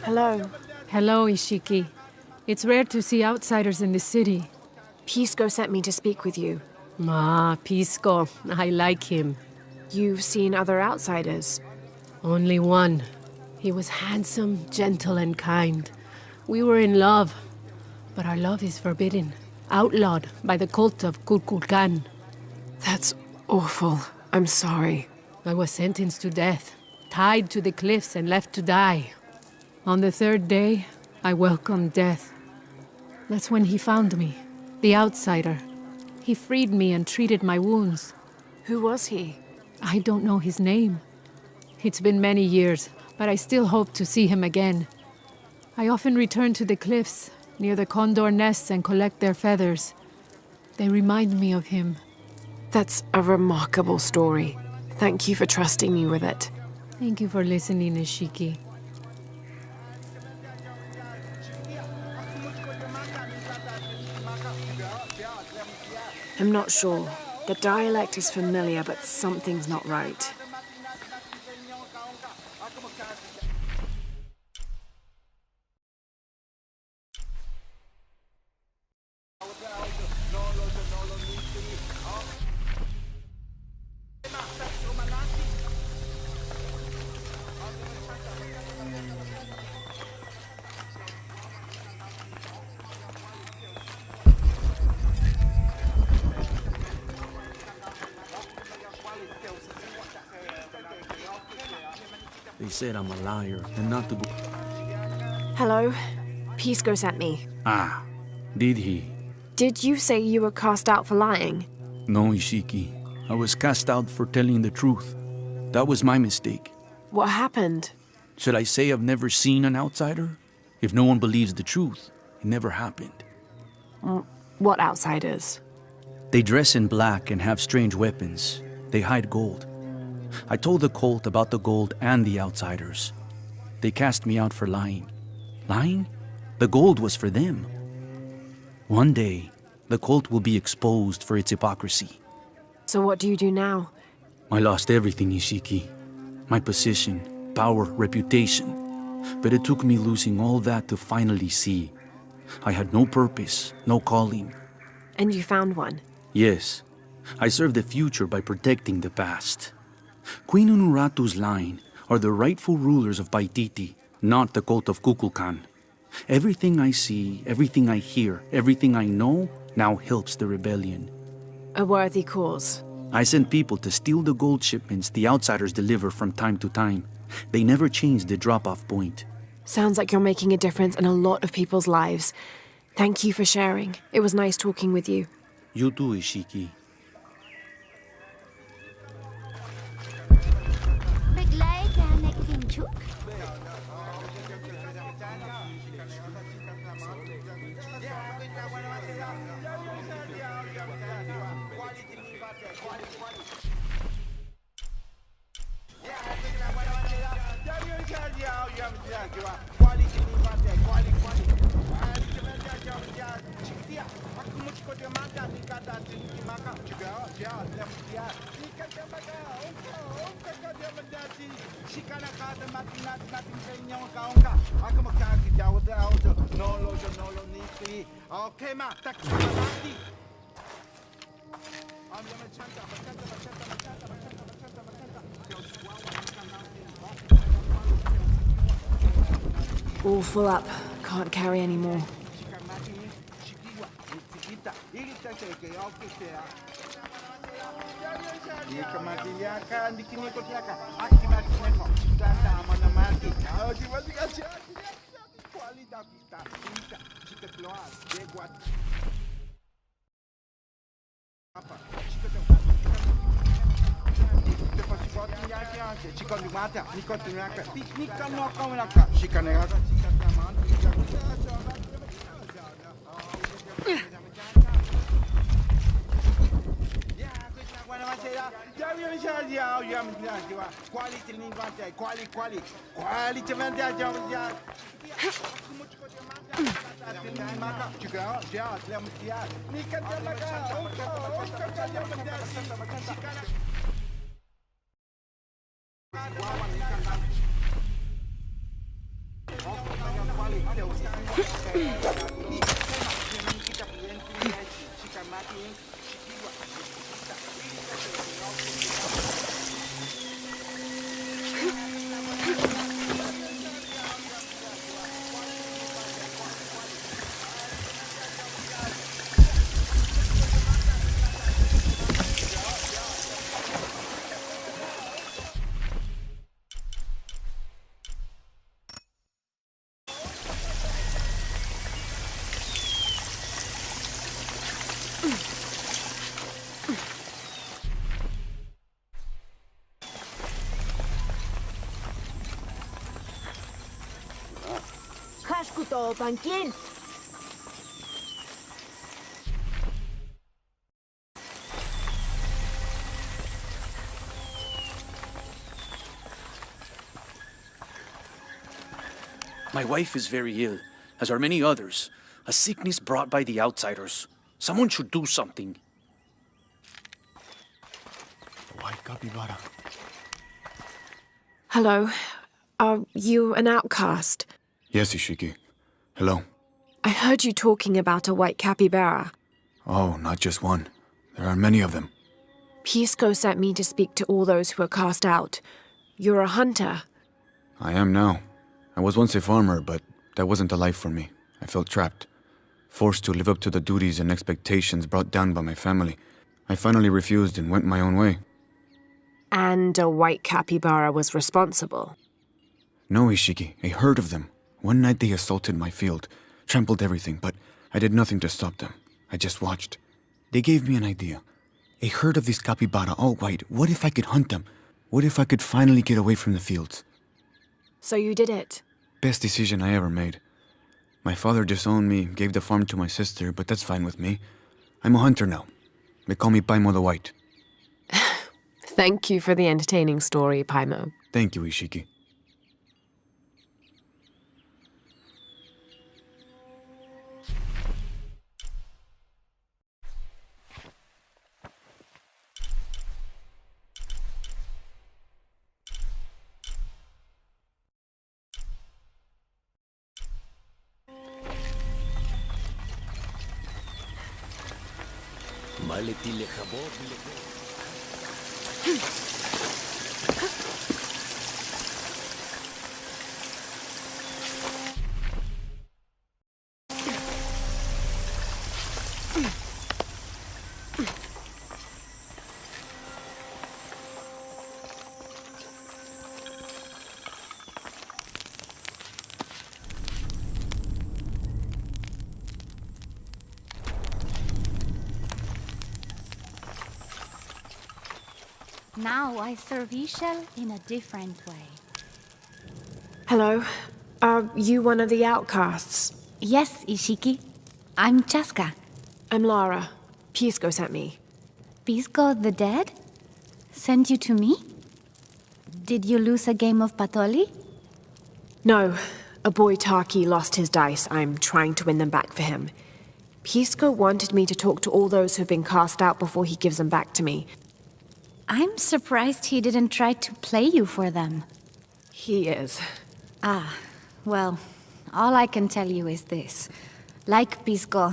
Hello. Hello, Ishiki. It's rare to see outsiders in the city. Pisco sent me to speak with you. Ah, Pisco. I like him. You've seen other outsiders? Only one. He was handsome, gentle, and kind. We were in love. But our love is forbidden. Outlawed by the cult of Kukulkan. That's awful. I'm sorry. I was sentenced to death, tied to the cliffs and left to die. On the third day, I welcomed death. That's when he found me, the outsider. He freed me and treated my wounds. Who was he? I don't know his name. It's been many years, but I still hope to see him again. I often return to the cliffs, near the condor nests, and collect their feathers. They remind me of him. That's a remarkable story. Thank you for trusting me with it. Thank you for listening, Ishiki. I'm not sure. The dialect is familiar, but something's not right. They said I'm a liar and not to... Hello. Pisco sent me. Ah, did he? Did you say you were cast out for lying? No, Ishiki. I was cast out for telling the truth. That was my mistake. What happened? Should I say I've never seen an outsider? If no one believes the truth, it never happened. What outsiders? They dress in black and have strange weapons. They hide gold. I told the cult about the gold and the outsiders. They cast me out for lying. Lying? The gold was for them. One day, the cult will be exposed for its hypocrisy. So what do you do now? I lost everything, Ishiki. My position, power, reputation. But it took me losing all that to finally see. I had no purpose, no calling. And you found one? Yes. I serve the future by protecting the past. Queen Unuratu's line are the rightful rulers of Paititi, not the cult of Kukulkan. Everything I see, everything I hear, everything I know now helps the rebellion. A worthy cause. I send people to steal the gold shipments the outsiders deliver from time to time. They never change the drop-off point. Sounds like you're making a difference in a lot of people's lives. Thank you for sharing. It was nice talking with you. You too, Ishiki. All full up. Can't carry any more. Cascuto, panquín. My wife is very ill, as are many others. A sickness brought by the outsiders. Someone should do something. White capybara. Hello. Are you an outcast? Yes, Ishiki. Hello. I heard you talking about a white capybara. Oh, not just one. There are many of them. Pisco sent me to speak to all those who are cast out. You're a hunter. I am now. I was once a farmer, but that wasn't the life for me. I felt trapped. Forced to live up to the duties and expectations brought down by my family. I finally refused and went my own way. And a white capybara was responsible. No, Ishiki. A herd of them. One night they assaulted my field, trampled everything, but I did nothing to stop them. I just watched. They gave me an idea. A herd of these capybara, all white. What if I could hunt them? What if I could finally get away from the fields? So you did it. Best decision I ever made. My father disowned me, gave the farm to my sister, but that's fine with me. I'm a hunter now. They call me Paimo the White. Thank you for the entertaining story, Paimo. Thank you, Ishiki. Now I serve Ishel in a different way. Hello. Are you one of the outcasts? Yes, Ishiki. I'm Chaska. I'm Lara. Pisco sent me. Pisco the dead? Sent you to me? Did you lose a game of Patoli? No. A boy Taki lost his dice. I'm trying to win them back for him. Pisco wanted me to talk to all those who've been cast out before he gives them back to me. I'm surprised he didn't try to play you for them. He is. Ah, well, all I can tell you is this. Like Pisco,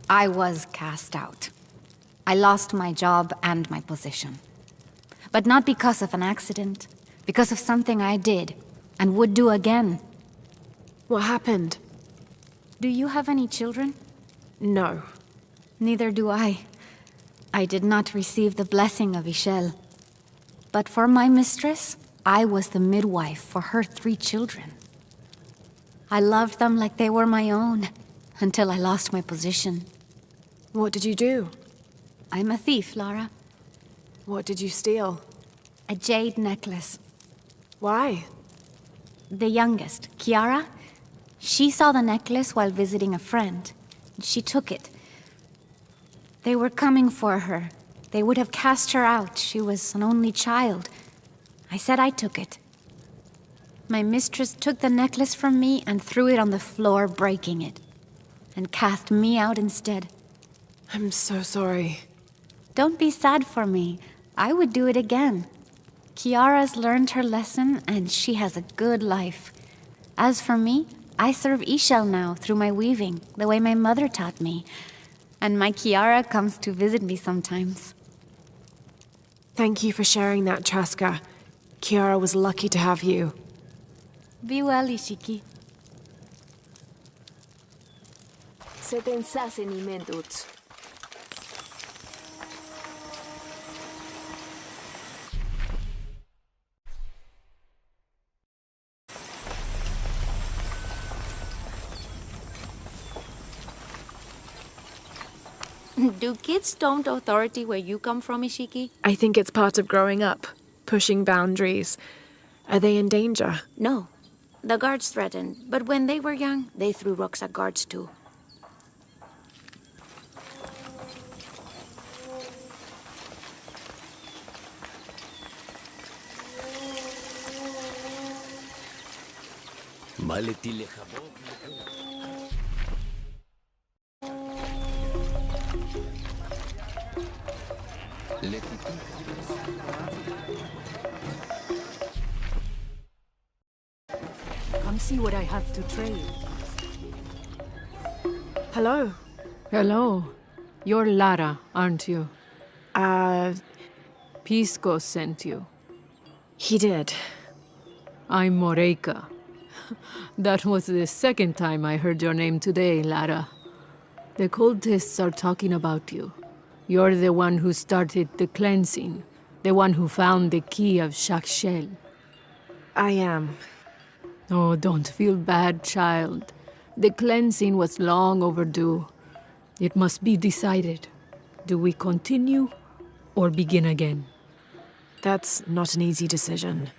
I was cast out. I lost my job and my position. But not because of an accident, because of something I did, and would do again. What happened? Do you have any children? No. Neither do I. I did not receive the blessing of Ishel. But for my mistress, I was the midwife for her 3 children. I loved them like they were my own, until I lost my position. What did you do? I'm a thief, Lara. What did you steal? A jade necklace. Why? The youngest, Kiara, she saw the necklace while visiting a friend. She took it. They were coming for her, They would have cast her out. She was an only child. I said I took it. My mistress took the necklace from me and threw it on the floor, breaking it. And cast me out instead. I'm so sorry. Don't be sad for me. I would do it again. Kiara's learned her lesson, and she has a good life. As for me, I serve Ishel now through my weaving, the way my mother taught me. And my Kiara comes to visit me sometimes. Thank you for sharing that, Chaska. Kiara was lucky to have you. Be well, Ishiki. Se te înțase nimenduț. Do kids don't authority where you come from, Ishiki? I think it's part of growing up, pushing boundaries. Are they in danger? No. The guards threatened, but when they were young, they threw rocks at guards too. Come see what I have to trade. Hello. Hello. You're Lara, aren't you? Pisco sent you. He did. I'm Moreika. That was the second time I heard your name today, Lara. The cultists are talking about you. You're the one who started the cleansing, the one who found the key of Shakshel. I am. Oh, don't feel bad, child. The cleansing was long overdue. It must be decided. Do we continue or begin again? That's not an easy decision.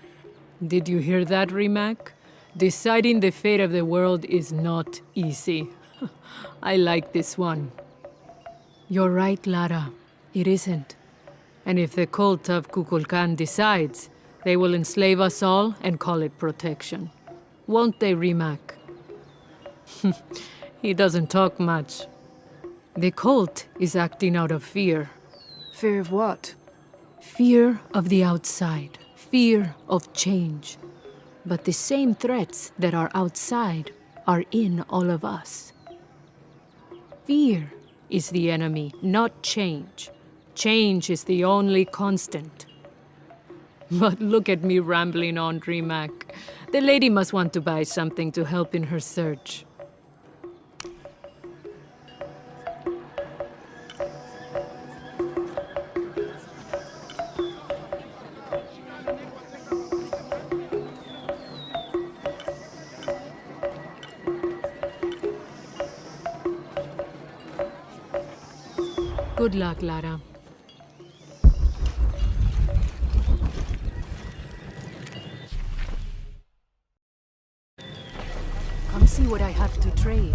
Did you hear that, Rimac? Deciding the fate of the world is not easy. I like this one. You're right, Lara. It isn't. And if the cult of Kukulkan decides, they will enslave us all and call it protection. Won't they, Rimac? He doesn't talk much. The cult is acting out of fear. Fear of what? Fear of the outside. Fear of change. But the same threats that are outside are in all of us. Fear is the enemy, not change. Change is the only constant. But look at me rambling on, Rimac. The lady must want to buy something to help in her search. Good luck, Lara. Come see what I have to trade.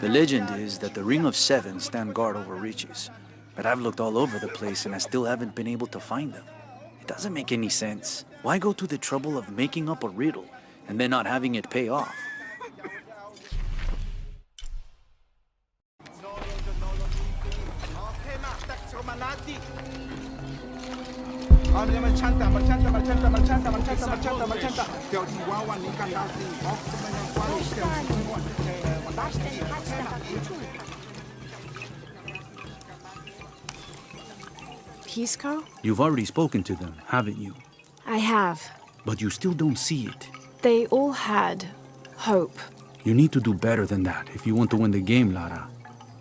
The legend is that the Ring of Seven stand guard over riches. But I've looked all over the place and I still haven't been able to find them. It doesn't make any sense. Why go to the trouble of making up a riddle and then not having it pay off? Pisco? You've already spoken to them, haven't you? I have. But you still don't see it. They all had hope. You need to do better than that if you want to win the game, Lara.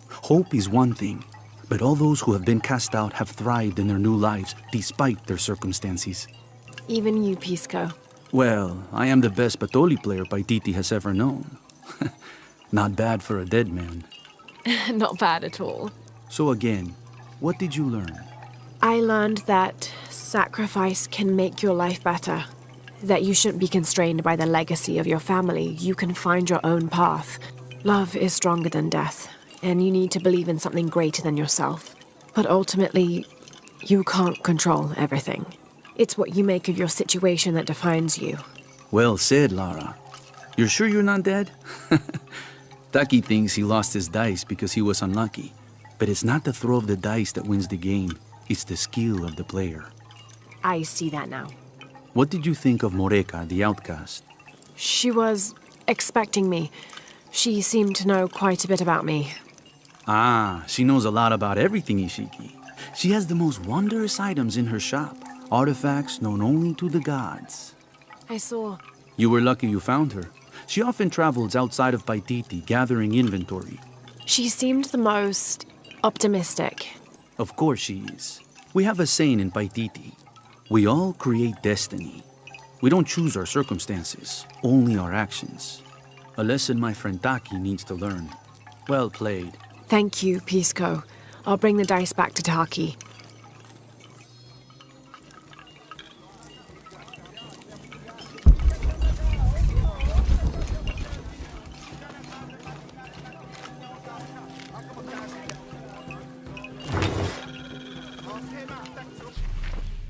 Hope is one thing, but all those who have been cast out have thrived in their new lives despite their circumstances. Even you, Pisco. Well, I am the best Batoli player Paititi has ever known. Not bad for a dead man. Not bad at all. So again, what did you learn? I learned that sacrifice can make your life better. That you shouldn't be constrained by the legacy of your family. You can find your own path. Love is stronger than death, and you need to believe in something greater than yourself. But ultimately, you can't control everything. It's what you make of your situation that defines you. Well said, Lara. You're sure you're not dead? Taki thinks he lost his dice because he was unlucky. But it's not the throw of the dice that wins the game. It's the skill of the player. I see that now. What did you think of Moreka, the outcast? She was expecting me. She seemed to know quite a bit about me. Ah, she knows a lot about everything, Ishiki. She has the most wondrous items in her shop. Artifacts known only to the gods. I saw. You were lucky you found her. She often travels outside of Paititi, gathering inventory. She seemed the most optimistic. Of course she is. We have a saying in Paititi. We all create destiny. We don't choose our circumstances, only our actions. A lesson my friend Taki needs to learn. Well played. Thank you, Pisco. I'll bring the dice back to Taki.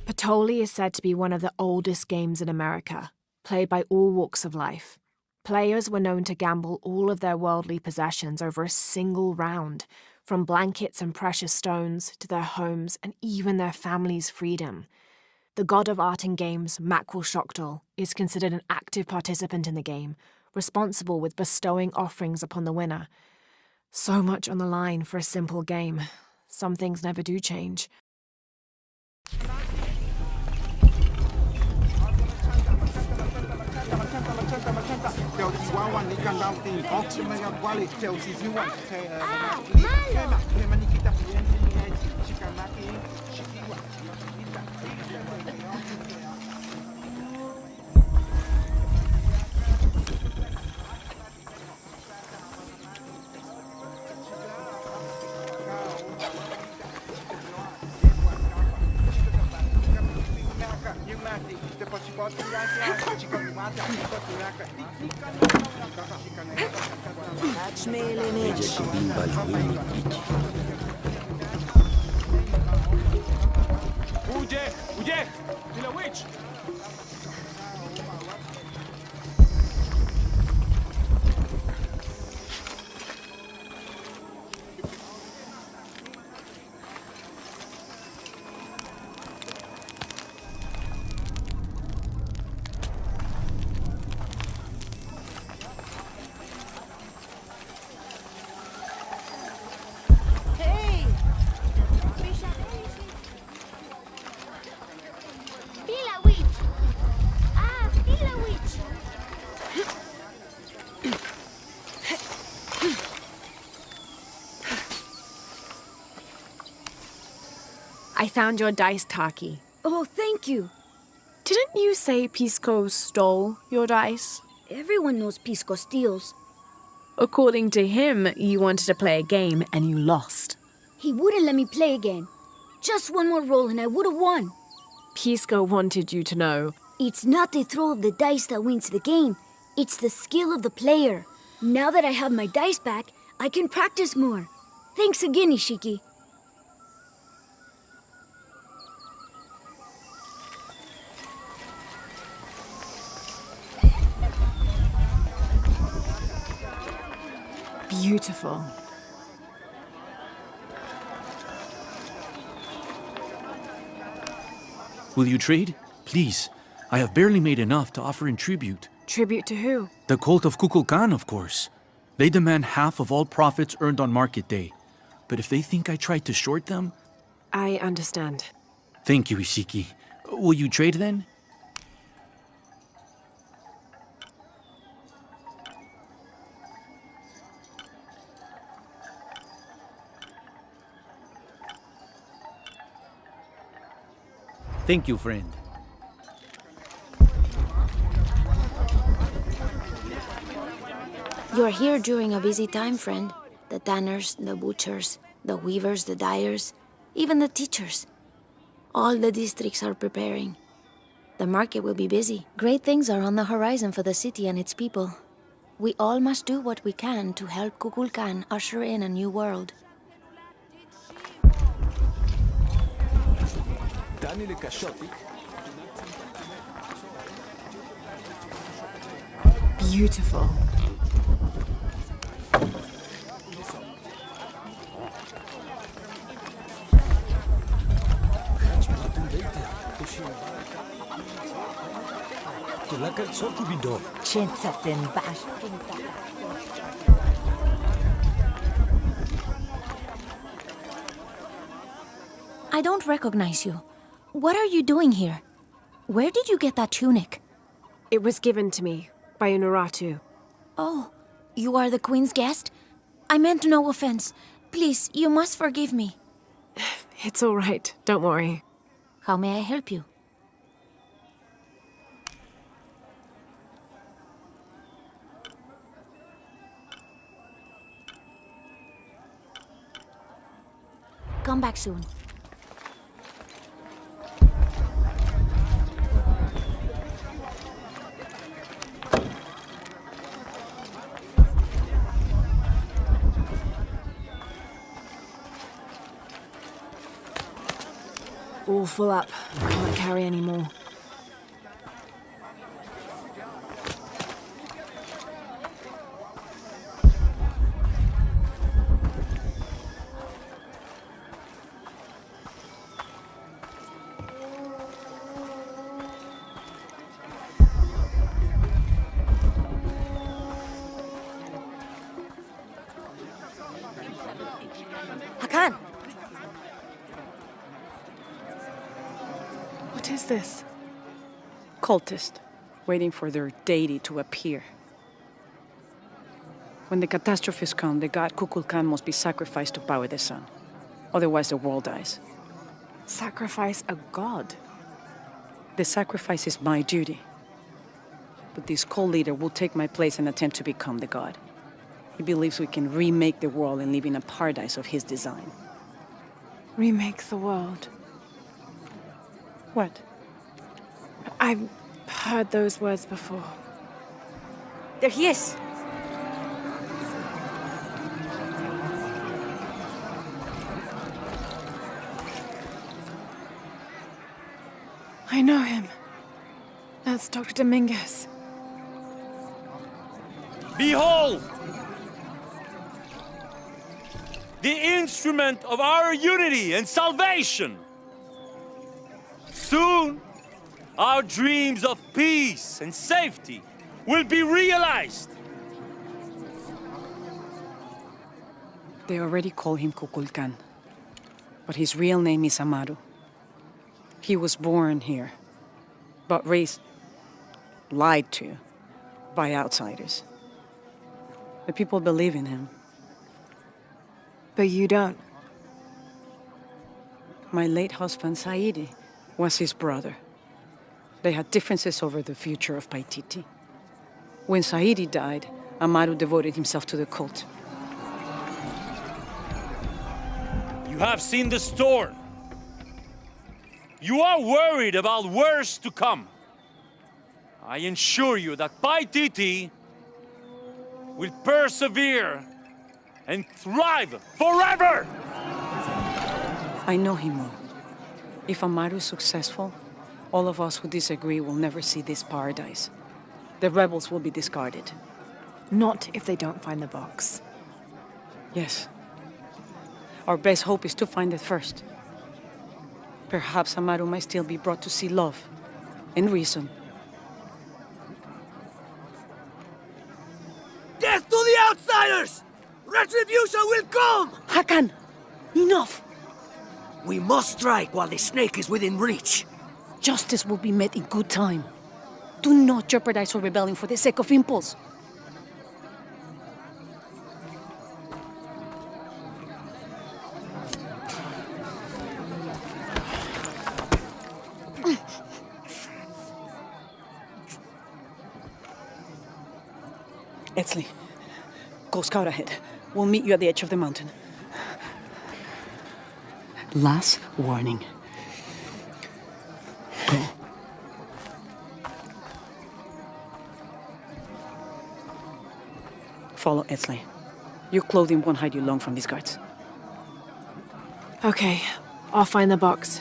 Patoli is said to be one of the oldest games in America, played by all walks of life. Players were known to gamble all of their worldly possessions over a single round, from blankets and precious stones to their homes and even their families' freedom. The god of art and games, Makwul Shoktol, is considered an active participant in the game, responsible with bestowing offerings upon the winner. So much on the line for a simple game. Some things never do change. I found your dice, Taki. Oh, thank you. Didn't you say Pisco stole your dice? Everyone knows Pisco steals. According to him, you wanted to play a game and you lost. He wouldn't let me play again. Just one more roll and I would have won. Pisco wanted you to know. It's not the throw of the dice that wins the game. It's the skill of the player. Now that I have my dice back, I can practice more. Thanks again, Ishiki. Beautiful. Will you trade? Please. I have barely made enough to offer in tribute. Tribute to who? The cult of Kukulkan, of course. They demand half of all profits earned on market day. But if they think I tried to short them... I understand. Thank you, Ishiki. Will you trade then? Thank you, friend. You're here during a busy time, friend. The tanners, the butchers, the weavers, the dyers, even the teachers. All the districts are preparing. The market will be busy. Great things are on the horizon for the city and its people. We all must do what we can to help Kukulkan usher in a new world. Beautiful. I don't recognize you. What are you doing here? Where did you get that tunic? It was given to me by Unuratu. Oh, you are the Queen's guest? I meant no offense. Please, you must forgive me. It's all right, don't worry. How may I help you? Come back soon. All full up. Can't carry any more. Hakan! What is this? Cultist, waiting for their deity to appear. When the catastrophes come, the god Kukulkan must be sacrificed to power the sun. Otherwise the world dies. Sacrifice a god? The sacrifice is my duty. But this cult leader will take my place and attempt to become the god. He believes we can remake the world and live in a paradise of his design. Remake the world. What? I've heard those words before. There he is! I know him. That's Dr. Dominguez. Behold! The instrument of our unity and salvation! Soon, our dreams of peace and safety will be realized. They already call him Kukulkan, but his real name is Amaru. He was born here, but raised, lied to, by outsiders. The people believe in him. But you don't. My late husband, Saidi, was his brother. They had differences over the future of Paititi. When Saidi died, Amaru devoted himself to the cult. You have seen the storm. You are worried about worse to come. I assure you that Paititi will persevere and thrive forever! I know him well. If Amaru is successful, all of us who disagree will never see this paradise. The rebels will be discarded. Not if they don't find the box. Yes. Our best hope is to find it first. Perhaps Amaru might still be brought to see love and reason. Death to the outsiders! Retribution will come! Hakan! Enough! We must strike while the snake is within reach. Justice will be met in good time. Do not jeopardize our rebellion for the sake of impulse. Etzli, go scout ahead. We'll meet you at the edge of the mountain. Last warning. Go. Follow Etzli. Your clothing won't hide you long from these guards. Okay, I'll find the box.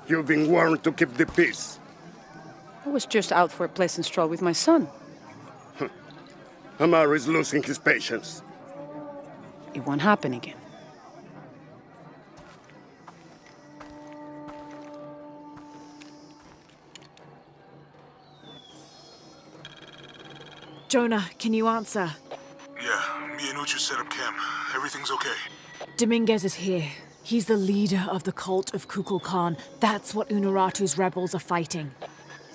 You've been warned to keep the peace. I was just out for a pleasant stroll with my son. Amaru is losing his patience. It won't happen again. Jonah, can you answer? Yeah, me and Uchu set up camp. Everything's okay. Dominguez is here. He's the leader of the cult of Kukulkan. That's what Unuratu's rebels are fighting.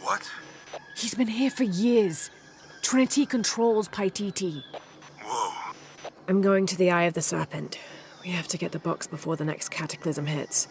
What? He's been here for years. Trinity controls Paititi. Whoa. I'm going to the Eye of the Serpent. We have to get the box before the next cataclysm hits.